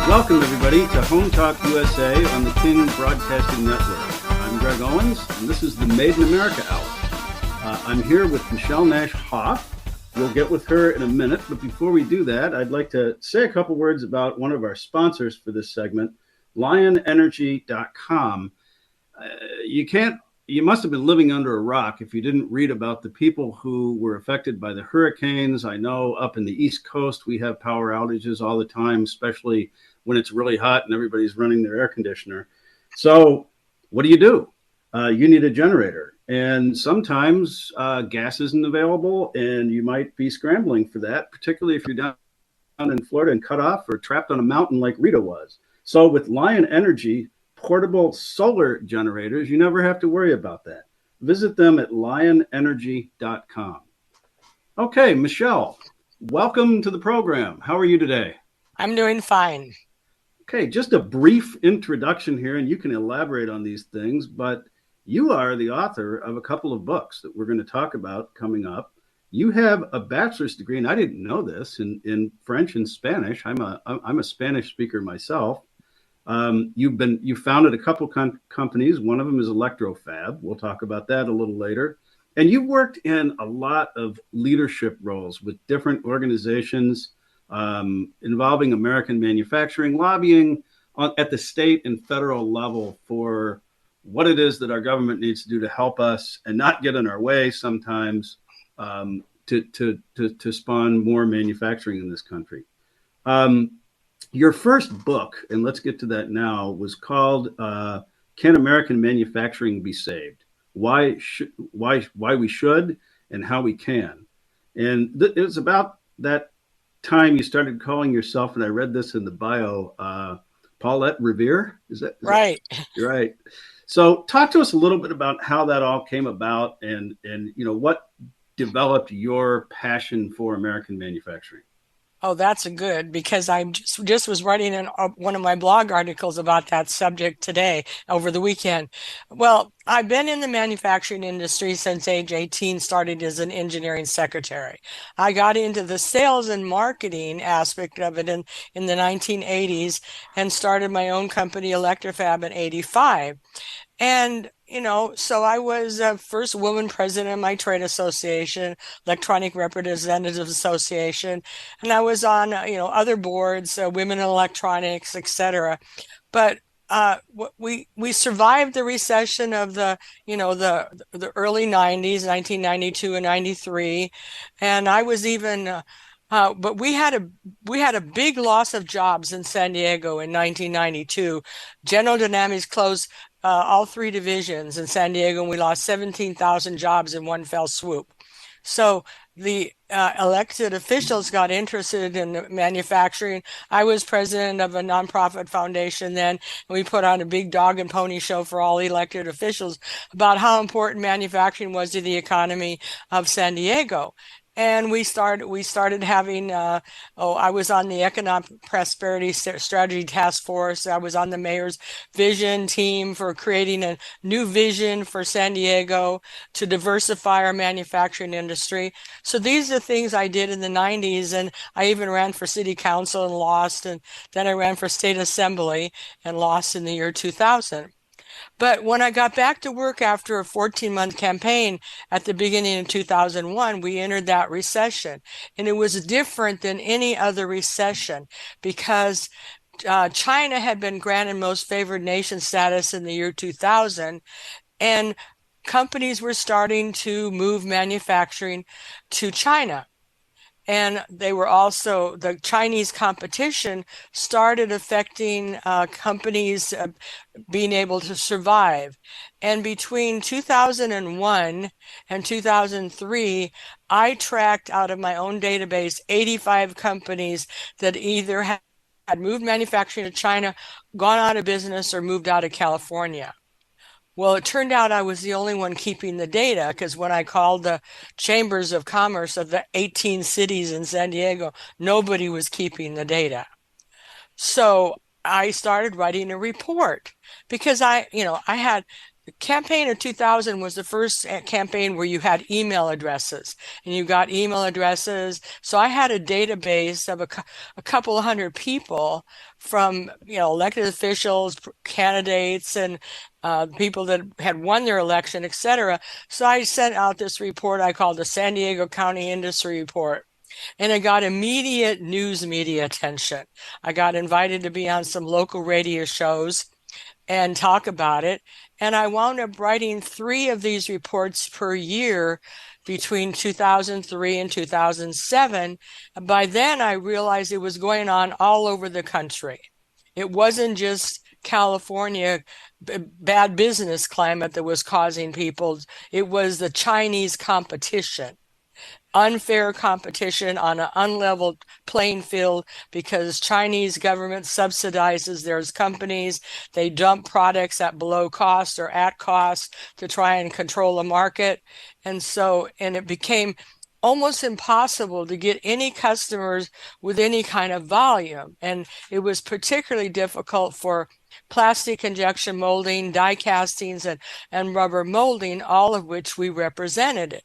Welcome, everybody, to HomeTalkUSA on the King Broadcasting Network. I'm Greg Owens, and this is the Made in America Hour. I'm here with Michele Nash-Hoff. We'll get with her in a minute, but before we do that, I'd like to say a couple words about one of our sponsors for this segment, LionEnergy.com. You must have been living under a rock if you didn't read about the people who were affected by the hurricanes. I know up in the East Coast, we have power outages all the time, especially when it's really hot and everybody's running their air conditioner. So what do? You need a generator. And sometimes gas isn't available and you might be scrambling for that, particularly if you're down in Florida and cut off or trapped on a mountain like Rita was. So with Lion Energy portable solar generators, you never have to worry about that. Visit them at lionenergy.com. Okay, Michele, welcome to the program. How are you today? I'm doing fine. Okay, just a brief introduction here, and you can elaborate on these things, but you are the author of a couple of books that we're going to talk about coming up. You have a bachelor's degree, and I didn't know this, in French and Spanish. I'm a Spanish speaker myself. You founded a couple companies. One of them is ElectroFab. We'll talk about that a little later. And you've worked in a lot of leadership roles with different organizations involving American manufacturing, lobbying at the state and federal level for what it is that our government needs to do to help us and not get in our way sometimes to spawn more manufacturing in this country. Your first book, and let's get to that now, was called "Can American Manufacturing Be Saved? Why we should and how we can." And it was about that time you started calling yourself, and I read this in the bio, Paulette Revere. Is that right? You're right. So, talk to us a little bit about how that all came about, and what developed your passion for American manufacturing. Oh, that's good, because I just was writing one of my blog articles about that subject today over the weekend. Well, I've been in the manufacturing industry since age 18, started as an engineering secretary. I got into the sales and marketing aspect of it in the 1980s and started my own company, ElectroFab, in 85. And, so I was first woman president of my trade association, Electronic Representatives Association, and I was on, other boards, Women in Electronics, etc. But we survived the recession of the early 90s, 1992 and 93, and I was even. But we had a big loss of jobs in San Diego in 1992. General Dynamics closed all three divisions in San Diego, and we lost 17,000 jobs in one fell swoop. So the elected officials got interested in manufacturing. I was president of a nonprofit foundation then, and we put on a big dog and pony show for all elected officials about how important manufacturing was to the economy of San Diego. And we started having, I was on the Economic Prosperity Strategy Task Force. I was on the mayor's vision team for creating a new vision for San Diego to diversify our manufacturing industry. So these are things I did in the 90s, and I even ran for city council and lost, and then I ran for state assembly and lost in the year 2000. But when I got back to work after a 14-month campaign at the beginning of 2001, we entered that recession. And it was different than any other recession because China had been granted most favored nation status in the year 2000, and companies were starting to move manufacturing to China. And they were also, the Chinese competition started affecting companies being able to survive. And between 2001 and 2003, I tracked out of my own database 85 companies that either had moved manufacturing to China, gone out of business, or moved out of California. Well, it turned out I was the only one keeping the data, because when I called the chambers of commerce of the 18 cities in San Diego, nobody was keeping the data. So I started writing a report because I had the campaign of 2000 was the first campaign where you had email addresses, and you got email addresses. So I had a database of a couple of hundred people from, elected officials, candidates, and people that had won their election, etc. So I sent out this report I called the San Diego County Industry Report. And it got immediate news media attention. I got invited to be on some local radio shows and talk about it. And I wound up writing 3 of these reports per year between 2003 and 2007. By then, I realized it was going on all over the country. It wasn't just California bad business climate that was causing people. It was the Chinese competition. Unfair competition on an unleveled playing field because Chinese government subsidizes their companies. They dump products at below cost or at cost to try and control the market. And it became almost impossible to get any customers with any kind of volume. And it was particularly difficult for plastic injection molding, die castings, and rubber molding, all of which we represented.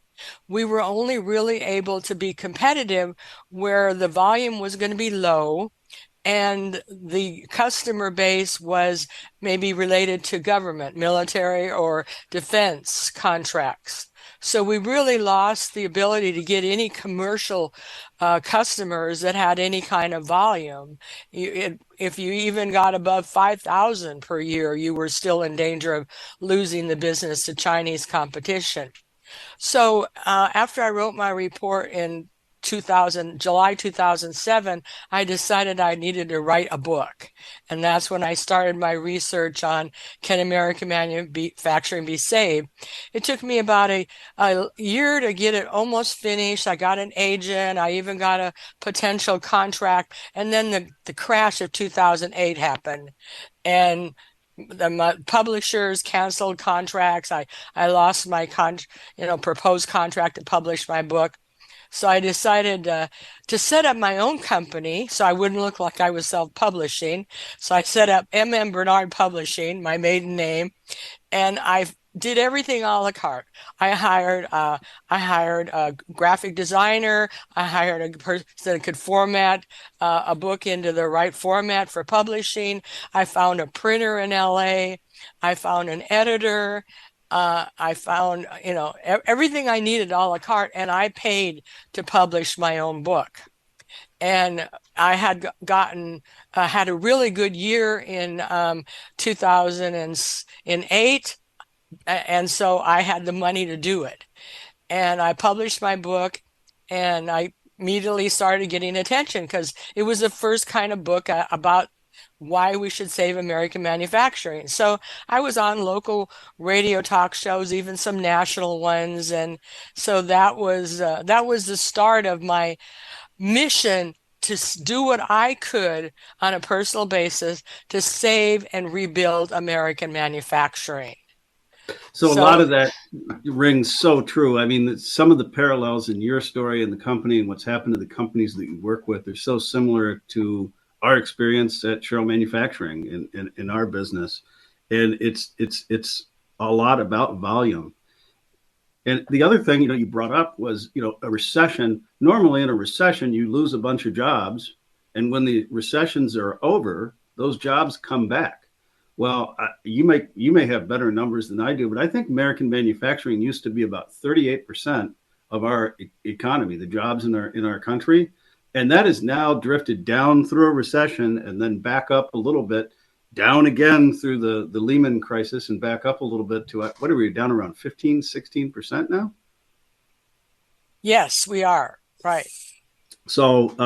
We were only really able to be competitive where the volume was going to be low and the customer base was maybe related to government, military, or defense contracts. So we really lost the ability to get any commercial customers that had any kind of volume. If you even got above 5,000 per year, you were still in danger of losing the business to Chinese competition. So after I wrote my report in July 2007, I decided I needed to write a book. And that's when I started my research on Can American Manufacturing Be Saved? It took me about a year to get it almost finished. I got an agent. I even got a potential contract. And then the crash of 2008 happened. And the publishers canceled contracts. I lost my proposed contract to publish my book. So I decided to set up my own company so I wouldn't look like I was self-publishing. So I set up M.M. Bernard Publishing, my maiden name, and I did everything a la carte. I hired a graphic designer. I hired a person that could format a book into the right format for publishing. I found a printer in LA. I found an editor. I found, everything I needed a la carte, and I paid to publish my own book. And I had had a really good year in 2008. And so I had the money to do it. And I published my book, and I immediately started getting attention because it was the first kind of book about why we should save American manufacturing. So I was on local radio talk shows, even some national ones. And so that was the start of my mission to do what I could on a personal basis to save and rebuild American manufacturing. So a lot of that rings so true. I mean, some of the parallels in your story and the company and what's happened to the companies that you work with are so similar to our experience at Sherrill Manufacturing in our business. And it's a lot about volume. And the other thing, you brought up was, a recession. Normally in a recession, you lose a bunch of jobs. And when the recessions are over, those jobs come back. Well, you may have better numbers than I do, but I think American manufacturing used to be about 38% of our economy, the jobs in our country. And that has now drifted down through a recession and then back up a little bit, down again through the Lehman crisis and back up a little bit to, what are we, down around 15, 16% now? Yes, we are. Right. So,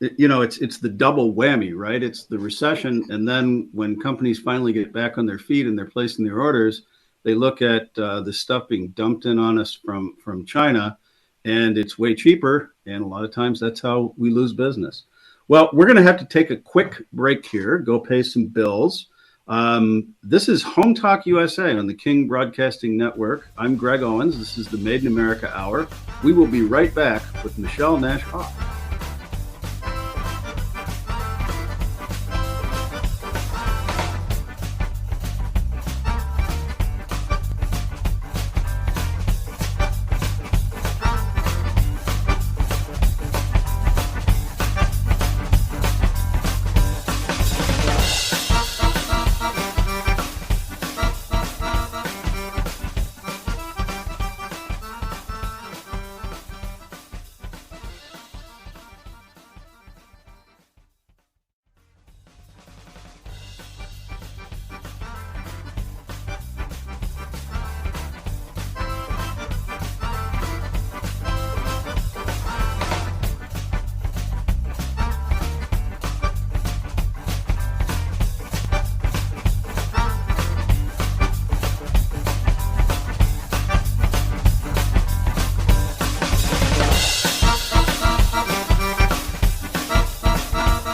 it's the double whammy, right? It's the recession. And then when companies finally get back on their feet and they're placing their orders, they look at the stuff being dumped in on us from China, and it's way cheaper. And a lot of times that's how we lose business. Well, we're going to have to take a quick break here, go pay some bills. This is HomeTalkUSA on the King Broadcasting Network. I'm Greg Owens. This is the Made in America Hour. We will be right back with Michele Nash-Hoff.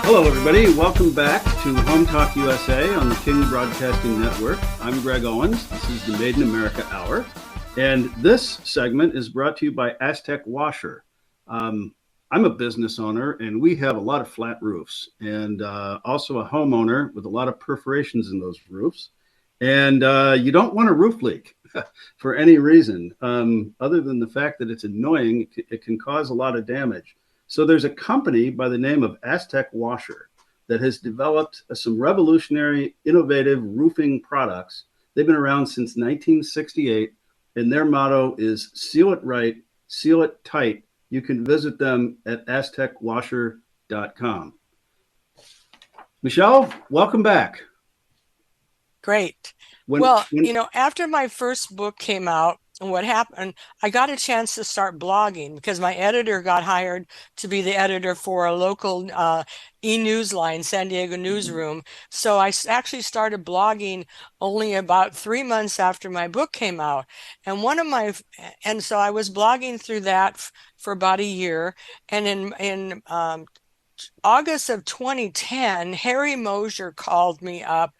Hello, everybody. Welcome back to HomeTalkUSA on the King Broadcasting Network. I'm Greg Owens. This is the Made in America Hour. And this segment is brought to you by Aztec Washer. I'm a business owner, and we have a lot of flat roofs, and also a homeowner with a lot of perforations in those roofs. And you don't want a roof leak for any reason, other than the fact that it's annoying. It can cause a lot of damage. So there's a company by the name of Aztec Washer that has developed some revolutionary, innovative roofing products. They've been around since 1968, and their motto is seal it right, seal it tight. You can visit them at aztecwasher.com. Michele, welcome back. Great. After my first book came out, and what happened, I got a chance to start blogging because my editor got hired to be the editor for a local e-newsline, San Diego Newsroom. So I actually started blogging only about 3 months after my book came out. And so I was blogging through that for about a year. And in August of 2010, Harry Mosier called me up,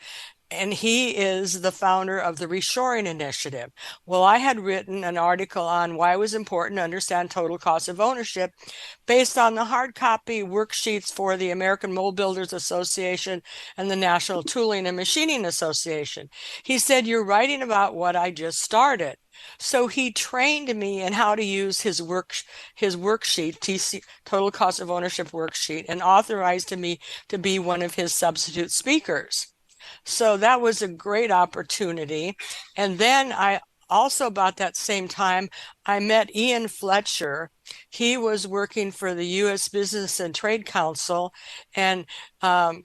and he is the founder of the Reshoring Initiative. Well, I had written an article on why it was important to understand total cost of ownership based on the hard copy worksheets for the American Mold Builders Association and the National Tooling and Machining Association. He said, "You're writing about what I just started." So he trained me in how to use his worksheet, TC, Total Cost of Ownership worksheet, and authorized me to be one of his substitute speakers. So that was a great opportunity. And then I also, about that same time, I met Ian Fletcher. He was working for the U.S. Business and Trade Council, and I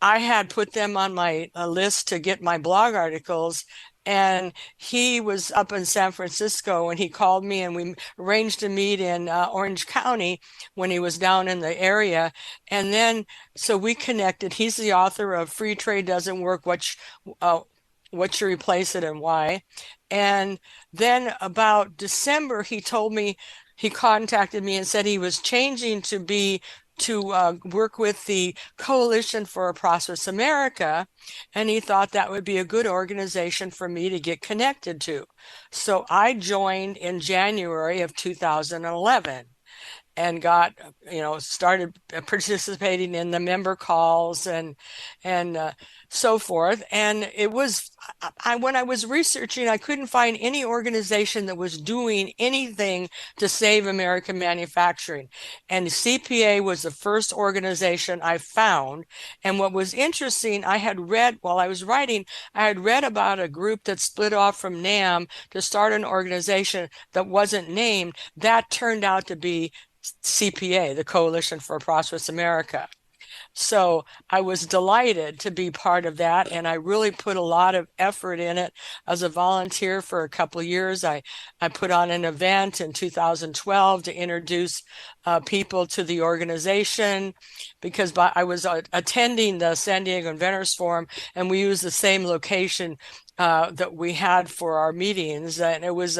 had put them on my list to get my blog articles. And he was up in San Francisco, and he called me, and we arranged to meet in Orange County when he was down in the area. And then, so we connected. He's the author of Free Trade Doesn't Work, What You Replace It and Why. And then about December, he contacted me and said he was changing to work with the Coalition for a Prosperous America, and he thought that would be a good organization for me to get connected to. So I joined in January of 2011 and started participating in the member calls and so forth. And it was, when I was researching, I couldn't find any organization that was doing anything to save American manufacturing. And CPA was the first organization I found. And what was interesting, while I was writing, I had read about a group that split off from NAM to start an organization that wasn't named. That turned out to be CPA, the Coalition for Prosperous America. So I was delighted to be part of that, and I really put a lot of effort in it as a volunteer for a couple of years. I put on an event in 2012 to introduce people to the organization, because I was attending the San Diego Inventors Forum, and we used the same location that we had for our meetings. And it was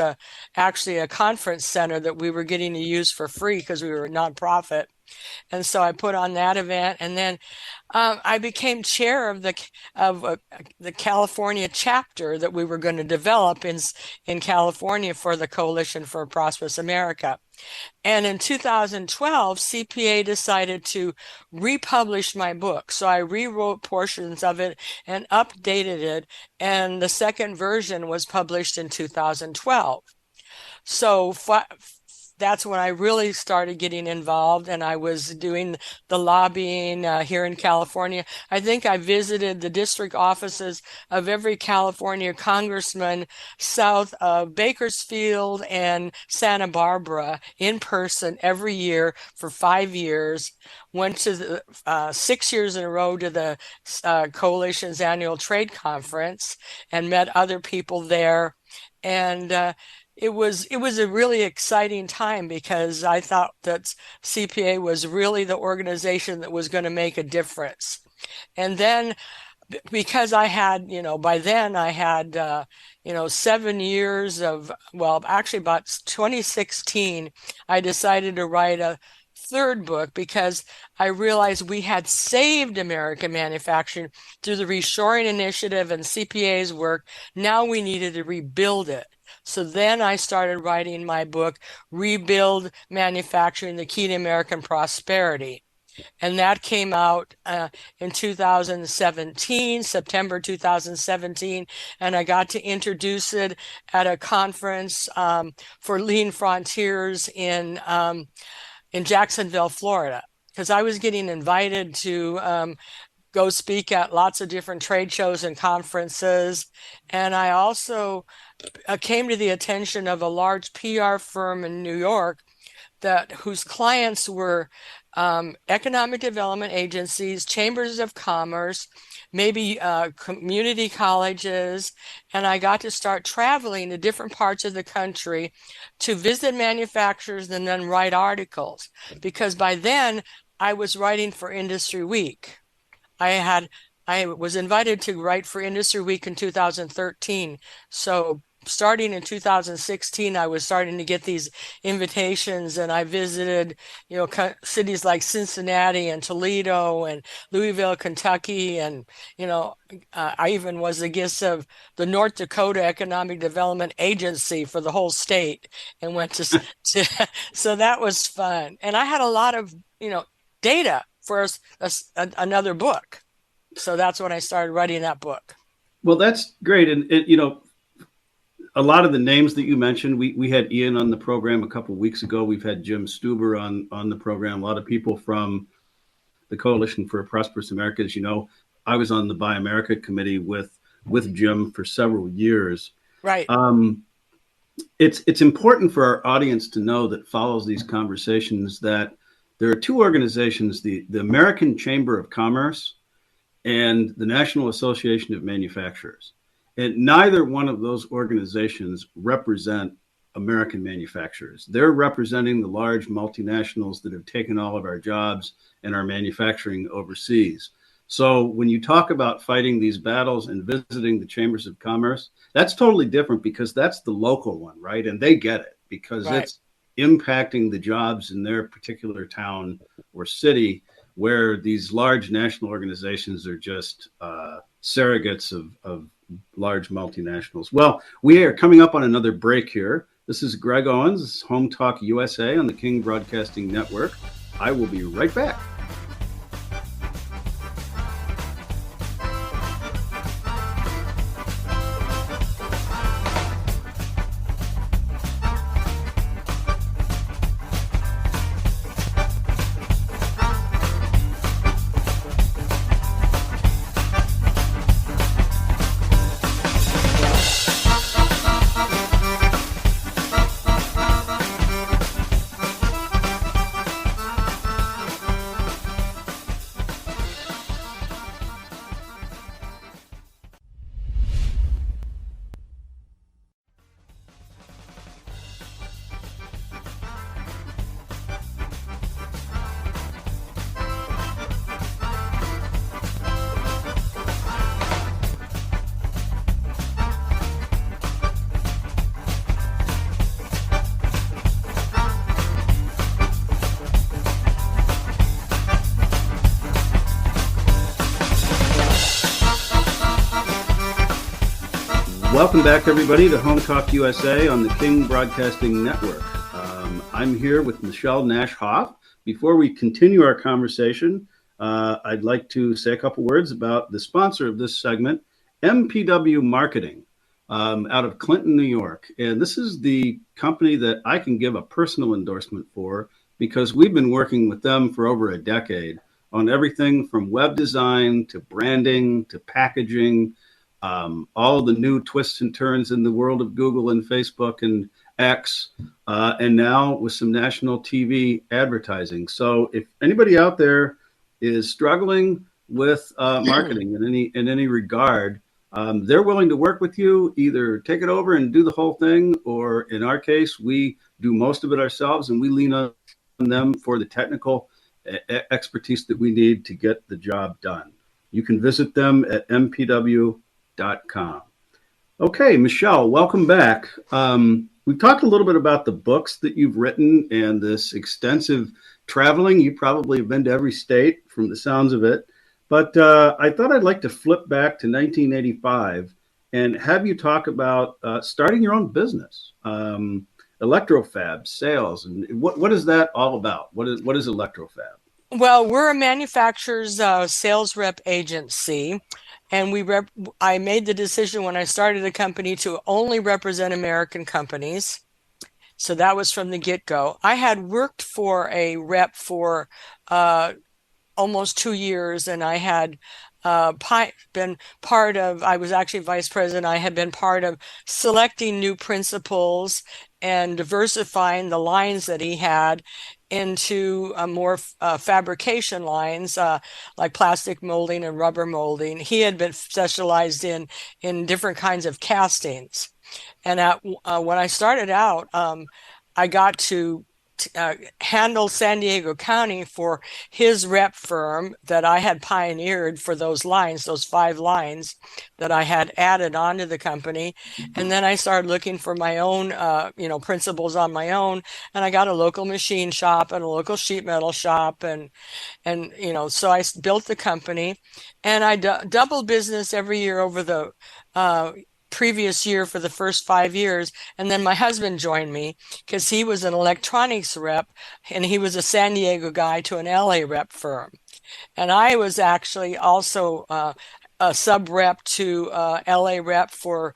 actually a conference center that we were getting to use for free because we were a nonprofit. And so I put on that event, and then I became chair of the California chapter that we were going to develop in California for the Coalition for Prosperous America. And in 2012, CPA decided to republish my book. So I rewrote portions of it and updated it. And the second version was published in 2012. So that's when I really started getting involved, and I was doing the lobbying here in California. I think I visited the district offices of every California congressman south of Bakersfield and Santa Barbara in person every year for 5 years. Went to 6 years in a row to the Coalition's annual trade conference and met other people there. And it was a really exciting time because I thought that CPA was really the organization that was going to make a difference. And then because I had, by then I had, 7 years of, well, actually about 2016, I decided to write a third book because I realized we had saved American manufacturing through the reshoring initiative and CPA's work. Now we needed to rebuild it. So then I started writing my book, Rebuild Manufacturing, the Key to American Prosperity. And that came out in 2017, September 2017, and I got to introduce it at a conference for Lean Frontiers in Jacksonville, Florida, because I was getting invited to go speak at lots of different trade shows and conferences, and I also came to the attention of a large PR firm in New York whose clients were economic development agencies, chambers of commerce, maybe community colleges, and I got to start traveling to different parts of the country to visit manufacturers and then write articles. Because by then I was writing for Industry Week. I was invited to write for Industry Week in 2013. So starting in 2016, I was starting to get these invitations, and I visited, cities like Cincinnati and Toledo and Louisville, Kentucky, and I even was the guest of the North Dakota Economic Development Agency for the whole state, and went to so that was fun, and I had a lot of data for another book, so that's when I started writing that book. Well, that's great, and a lot of the names that you mentioned, we had Ian on the program a couple of weeks ago. We've had Jim Stuber on the program. A lot of people from the Coalition for Prosperous America. As you know, I was on the Buy America committee with Jim for several years. Right. It's important for our audience to know that follows these conversations that there are two organizations, the American Chamber of Commerce and the National Association of Manufacturers. And neither one of those organizations represent American manufacturers. They're representing the large multinationals that have taken all of our jobs and our manufacturing overseas. So when you talk about fighting these battles and visiting the chambers of commerce, that's totally different because that's the local one, right? And they get it because it's impacting the jobs in their particular town or city, where these large national organizations are just surrogates of large multinationals. Well, we are coming up on another break here. This is Greg Owens, Home Talk USA on the King Broadcasting Network. I will be right back. Welcome back, everybody, to Home Talk USA on the King Broadcasting Network. I'm here with Michele Nash-Hoff. Before we continue our conversation, I'd like to say a couple words about the sponsor of this segment, MPW Marketing, out of Clinton, New York. And this is the company that I can give a personal endorsement for because we've been working with them for over a decade on everything from web design to branding to packaging, all the new twists and turns in the world of Google and Facebook and X, and now with some national TV advertising. So if anybody out there is struggling with marketing in any regard, they're willing to work with you, either take it over and do the whole thing, or in our case, we do most of it ourselves and we lean on them for the technical expertise that we need to get the job done. You can visit them at mpw.com. Okay, Michele, welcome back. We've talked a little bit about the books that you've written and this extensive traveling. You probably have been to every state from the sounds of it. But I thought I'd like to flip back to 1985 and have you talk about starting your own business, ElectroFab sales, and what is that all about? What is ElectroFab? Well, we're a manufacturer's sales rep agency, and I made the decision when I started the company to only represent American companies. So that was from the get-go. I had worked for a rep for almost 2 years, and I had been part of, I was actually vice president. I had been part of selecting new principals and diversifying the lines that he had into more fabrication lines, like plastic molding and rubber molding. He had been specialized in different kinds of castings. And when I started out, I got to handle San Diego County for his rep firm that I had pioneered for those lines, those 5 lines that I had added onto the company. And then I started looking for my own, principals on my own. And I got a local machine shop and a local sheet metal shop. So I built the company, and I doubled business every year over the previous year for the first 5 years. And then my husband joined me because he was an electronics rep, and he was a San Diego guy to an LA rep firm. And I was actually also a sub rep to LA rep for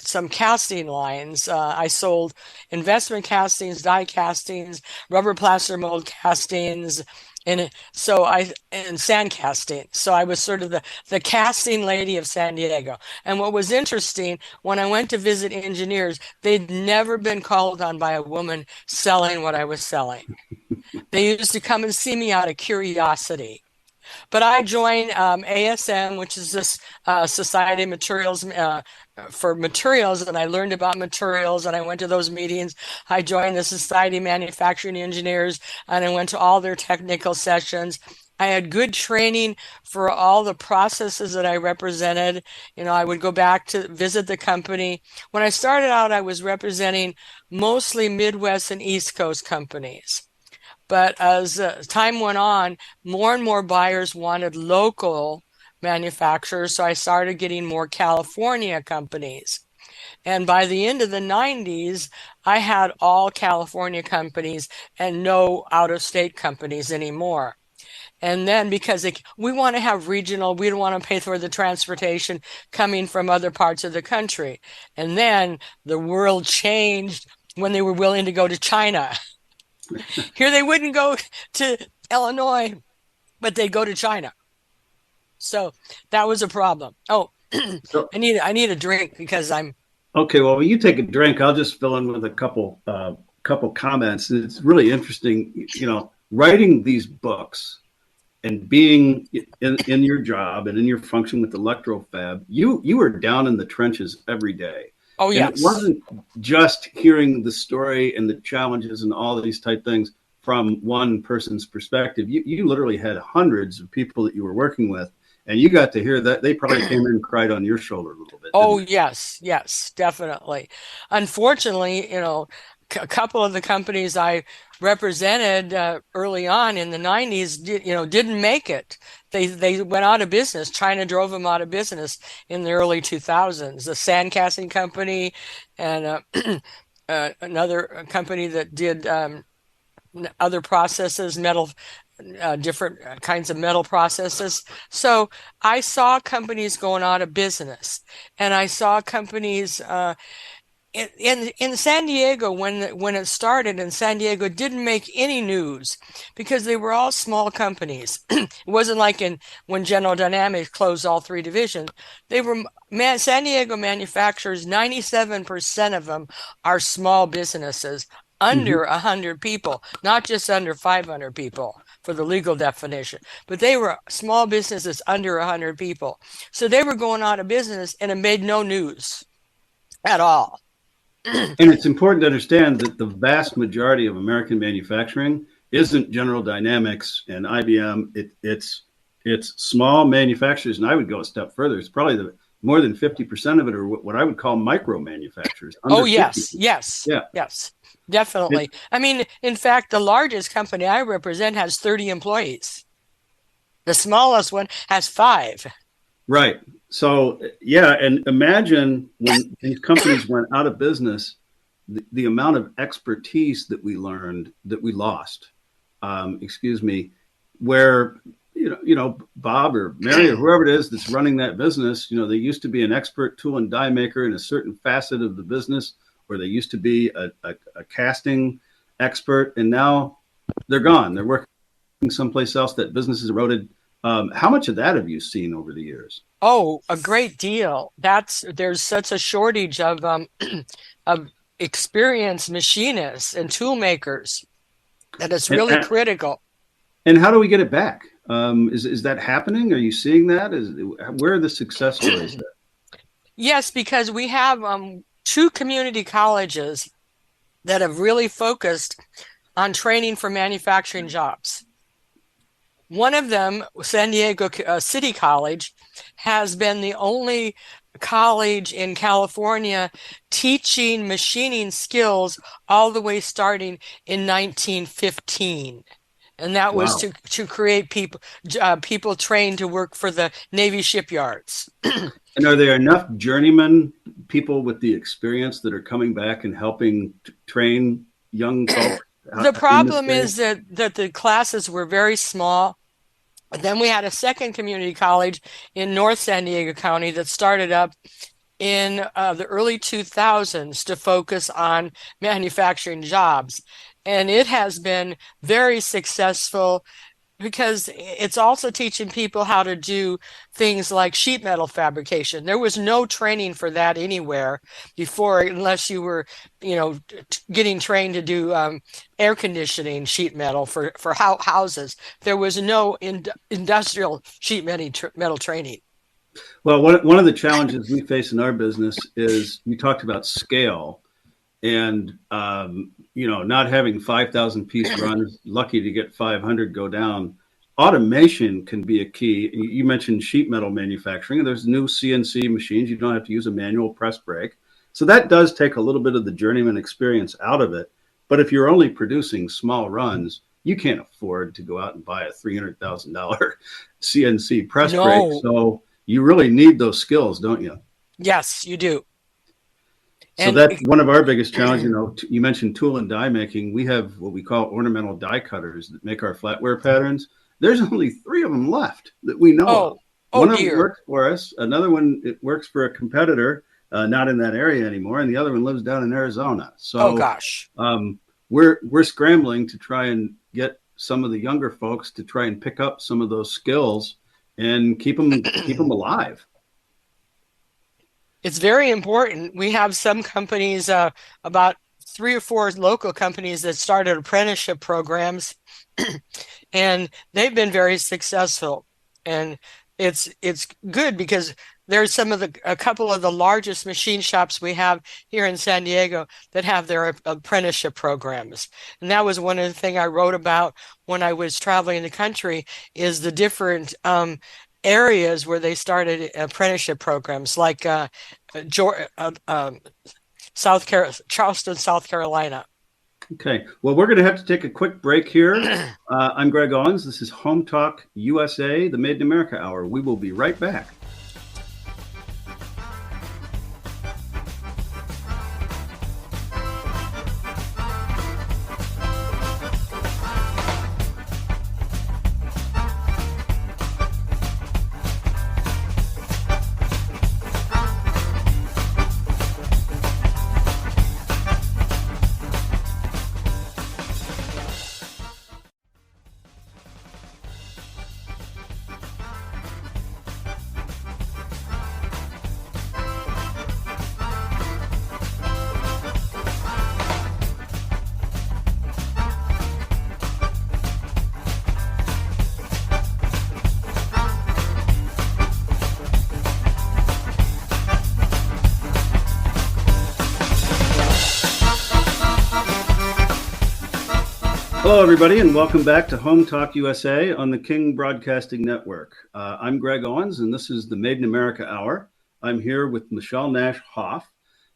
some casting lines. I sold investment castings, die castings, rubber plaster mold castings, and sand casting. So I was sort of the casting lady of San Diego. And what was interesting, when I went to visit engineers, they'd never been called on by a woman selling what I was selling. They used to come and see me out of curiosity. But I joined ASM, which is this Society of Materials for materials, and I learned about materials, and I went to those meetings. I joined the Society of Manufacturing Engineers, and I went to all their technical sessions. I had good training for all the processes that I represented. I would go back to visit the company. When I started out, I was representing mostly Midwest and East Coast companies. But as time went on, more and more buyers wanted local manufacturers, so I started getting more California companies. And by the end of the 90s, I had all California companies and no out-of-state companies anymore. And then because we want to have regional, we don't want to pay for the transportation coming from other parts of the country. And then the world changed when they were willing to go to China. Here they wouldn't go to Illinois, but they'd go to China. So that was a problem. Oh, so, I need a drink because I'm okay. Well, when you take a drink, I'll just fill in with a couple comments. It's really interesting, writing these books and being in your job and in your function with ElectroFab. You were down in the trenches every day. Oh, yes. And it wasn't just hearing the story and the challenges and all of these type things from one person's perspective. You literally had hundreds of people that you were working with, and you got to hear that. They probably came in and cried on your shoulder a little bit. Oh, yes, definitely. Unfortunately, a couple of the companies I represented early on in the 90s, didn't make it. They went out of business. China drove them out of business in the early 2000s. The sand casting company and another company that did other processes, metal, different kinds of metal processes. So I saw companies going out of business, and I saw companies in San Diego when it started in San Diego didn't make any news because they were all small companies. It wasn't like when General Dynamics closed all 3 divisions. They were San Diego manufacturers. 97% of them are small businesses under 100 people, not just under 500 people for the legal definition, but they were small businesses under 100 people. So they were going out of business, and it made no news at all. And it's important to understand that the vast majority of American manufacturing isn't General Dynamics and IBM. It's small manufacturers, and I would go a step further. It's probably more than 50% of it are what I would call micro manufacturers. Oh, Under 50. yes, Yeah. definitely. I mean, in fact, the largest company I represent has 30 employees. The smallest one has 5. Right. So, yeah. And imagine when these companies went out of business, the amount of expertise that we learned that we lost. Where, Bob or Mary or whoever it is that's running that business, they used to be an expert tool and die maker in a certain facet of the business, or they used to be a casting expert, and now they're gone. They're working someplace else. That business is eroded. How much of that have you seen over the years? Oh, a great deal. There's such a shortage of of experienced machinists and tool makers that it's really critical. And how do we get it back? Is that happening? Are you seeing that? Where are the success stories there? Yes, because we have 2 community colleges that have really focused on training for manufacturing jobs. One of them, San Diego City College, has been the only college in California teaching machining skills all the way starting in 1915. And that was to create people trained to work for the Navy shipyards. And are there enough journeyman people with the experience that are coming back and helping train young folks? The problem is that the classes were very small. Then we had a second community college in North San Diego County that started up in the early 2000s to focus on manufacturing jobs. And it has been very successful because it's also teaching people how to do things like sheet metal fabrication. There was no training for that anywhere before, unless you were, getting trained to do air conditioning sheet metal for houses. There was no industrial sheet metal training. Well, one of the challenges we face in our business is, you talked about scale, and not having 5,000 piece runs, lucky to get 500 go down. Automation can be a key. You mentioned sheet metal manufacturing, and there's new CNC machines. You don't have to use a manual press brake. So that does take a little bit of the journeyman experience out of it. But if you're only producing small runs, you can't afford to go out and buy a $300,000 CNC press brake. So you really need those skills, don't you? Yes, you do. So that's one of our biggest challenges. You mentioned tool and die making. We have what we call ornamental die cutters that make our flatware patterns. There's only 3 of them left that we know of. One of them works for us. Another one, it works for a competitor, not in that area anymore. And the other one lives down in Arizona. So we're scrambling to try and get some of the younger folks to try and pick up some of those skills and keep them alive. It's very important. We have some companies, about 3 or 4 local companies that started apprenticeship programs, and they've been very successful. And it's good because there's a couple of the largest machine shops we have here in San Diego that have their apprenticeship programs. And that was one of the things I wrote about when I was traveling the country, is the different areas where they started apprenticeship programs, like Charleston, South Carolina. Okay. Well, we're going to have to take a quick break here. I'm Greg Owens. This is Home Talk USA, the Made in America Hour. We will be right back. Hello, everybody, and welcome back to Home Talk USA on the King Broadcasting Network. I'm Greg Owens, and this is the Made in America Hour. I'm here with Michele Nash-Hoff.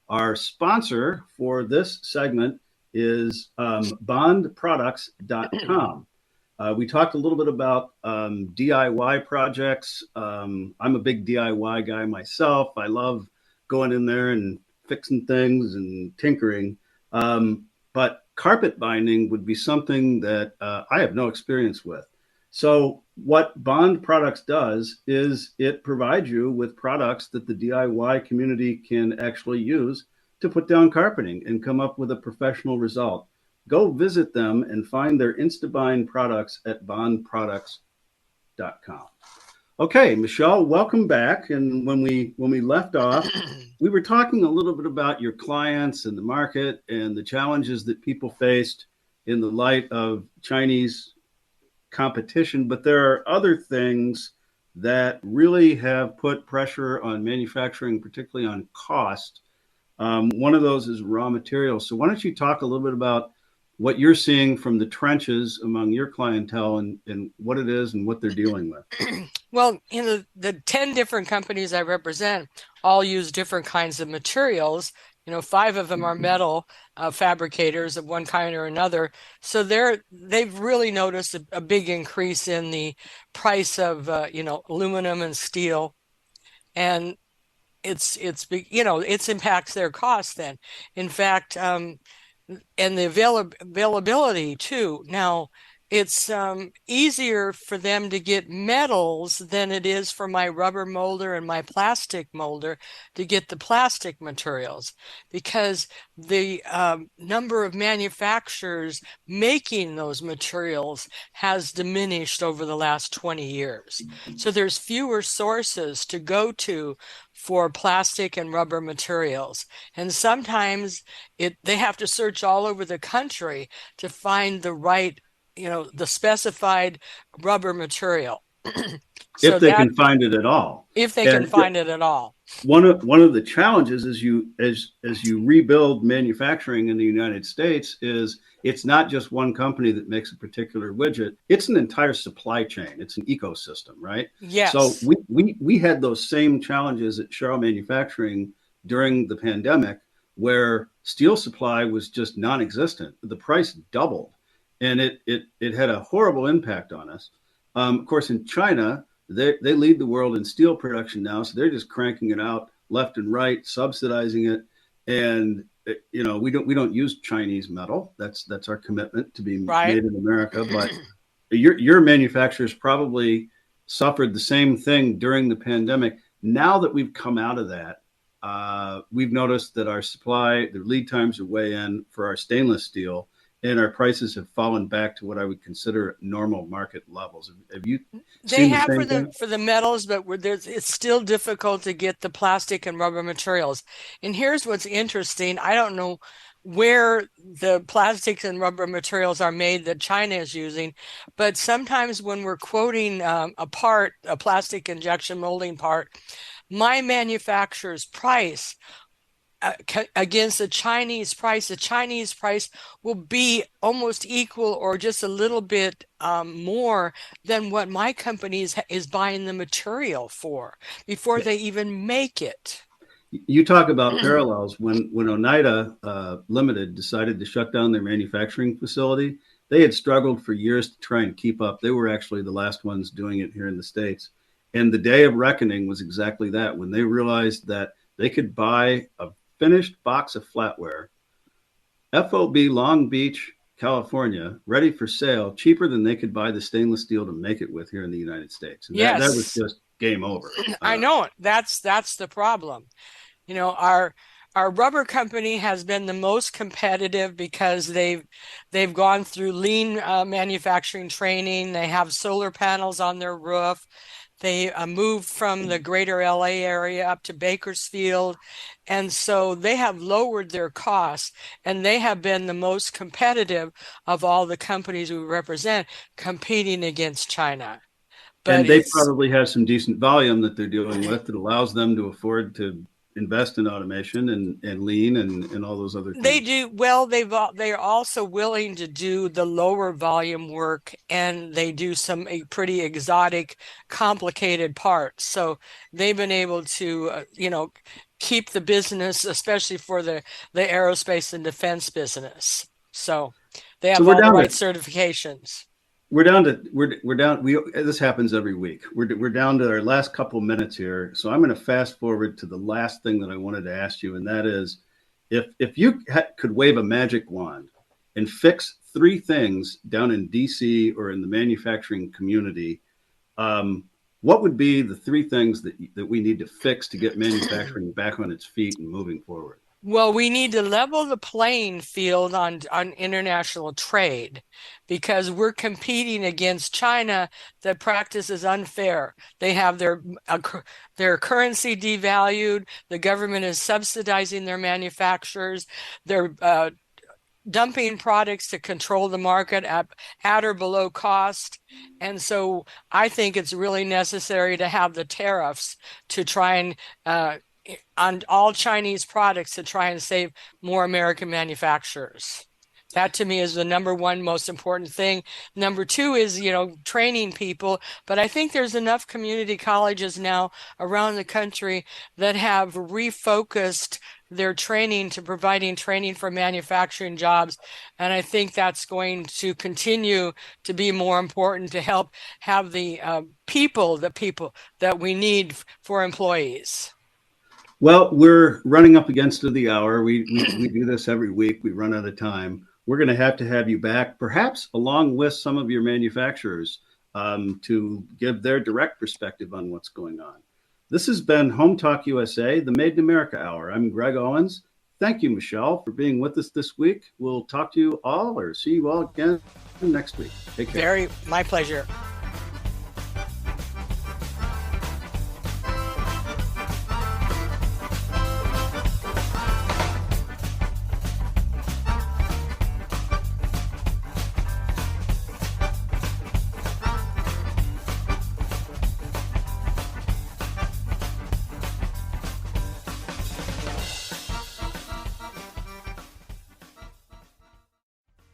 Our sponsor for this segment is bondproducts.com. We talked a little bit about DIY projects. I'm a big DIY guy myself. I love going in there and fixing things and tinkering. But carpet binding would be something that I have no experience with. So, what Bond Products does is it provides you with products that the DIY community can actually use to put down carpeting and come up with a professional result. Go visit them and find their InstaBind products at bondproducts.com. Okay, Michele, welcome back. And when we left off, we were talking a little bit about your clients and the market and the challenges that people faced in the light of Chinese competition, but there are other things that really have put pressure on manufacturing, particularly on cost. One of those is raw materials. So why don't you talk a little bit about what you're seeing from the trenches among your clientele and what it is and what they're dealing with? Well, the 10 different companies I represent all use different kinds of materials. 5 of them are metal fabricators of one kind or another. So they've really noticed a big increase in the price of aluminum and steel, and it's impacts their costs then. In fact, and the availability too. Now, it's easier for them to get metals than it is for my rubber molder and my plastic molder to get the plastic materials, because the number of manufacturers making those materials has diminished over the last 20 years. So there's fewer sources to go to for plastic and rubber materials. And sometimes they have to search all over the country to find the right, the specified rubber material. So if they can find it at all. If they can find it at all. One of the challenges as you rebuild manufacturing in the United States is it's not just one company that makes a particular widget. It's an entire supply chain. It's an ecosystem, right? Yes. So we had those same challenges at Sherrill Manufacturing during the pandemic, where steel supply was just non-existent. The price doubled, and it had a horrible impact on us. Of course, in China, they lead the world in steel production now, so they're just cranking it out left and right, subsidizing it, and we don't use Chinese metal. That's our commitment to be made in America. But your manufacturers probably suffered the same thing during the pandemic. Now that we've come out of that, we've noticed that our supply, the lead times are way in for our stainless steel, and our prices have fallen back to what I would consider normal market levels. Have you seen the same thing? For the metals, but it's still difficult to get the plastic and rubber materials. And here's what's interesting. I don't know where the plastics and rubber materials are made that China is using, but sometimes when we're quoting a plastic injection molding part, my manufacturer's price against the Chinese price will be almost equal or just a little bit more than what my company is buying the material for before they even make it. You talk about parallels. When Oneida Limited decided to shut down their manufacturing facility, they had struggled for years to try and keep up. They were actually the last ones doing it here in the States. And the day of reckoning was exactly that, when they realized that they could buy a finished box of flatware, FOB Long Beach, California, ready for sale, cheaper than they could buy the stainless steel to make it with here in the United States. And that was just game over. I know. That's the problem. Our rubber company has been the most competitive because they've gone through lean manufacturing training. They have solar panels on their roof. They moved from the greater LA area up to Bakersfield. And so they have lowered their costs, and they have been the most competitive of all the companies we represent competing against China. But and they probably have some decent volume that they're dealing with that allows them to afford to invest in automation and lean and all those other things. They do. Well, they're also willing to do the lower volume work, and they do some pretty exotic, complicated parts. So they've been able to, keep the business, especially for the aerospace and defense business. So they have all the right certifications. We're down. This happens every week. We're down to our last couple minutes here. So I'm going to fast forward to the last thing that I wanted to ask you, and that is, if you could wave a magic wand and fix 3 things down in DC or in the manufacturing community, what would be the 3 things that we need to fix to get manufacturing back on its feet and moving forward? Well, we need to level the playing field on international trade, because we're competing against China that practices unfair. They have their currency devalued. The government is subsidizing their manufacturers. They're dumping products to control the market at or below cost. And so I think it's really necessary to have the tariffs to try and on all Chinese products to try and save more American manufacturers. That to me is the number one most important thing. Number 2 is, training people. But I think there's enough community colleges now around the country that have refocused their training to providing training for manufacturing jobs. And I think that's going to continue to be more important to help have the people that we need for employees. Well, we're running up against the hour. We do this every week. We run out of time. We're going to have you back, perhaps along with some of your manufacturers, to give their direct perspective on what's going on. This has been Home Talk USA, the Made in America Hour. I'm Greg Owens. Thank you, Michele, for being with us this week. We'll talk to you all or see you all again next week. Take care. My pleasure.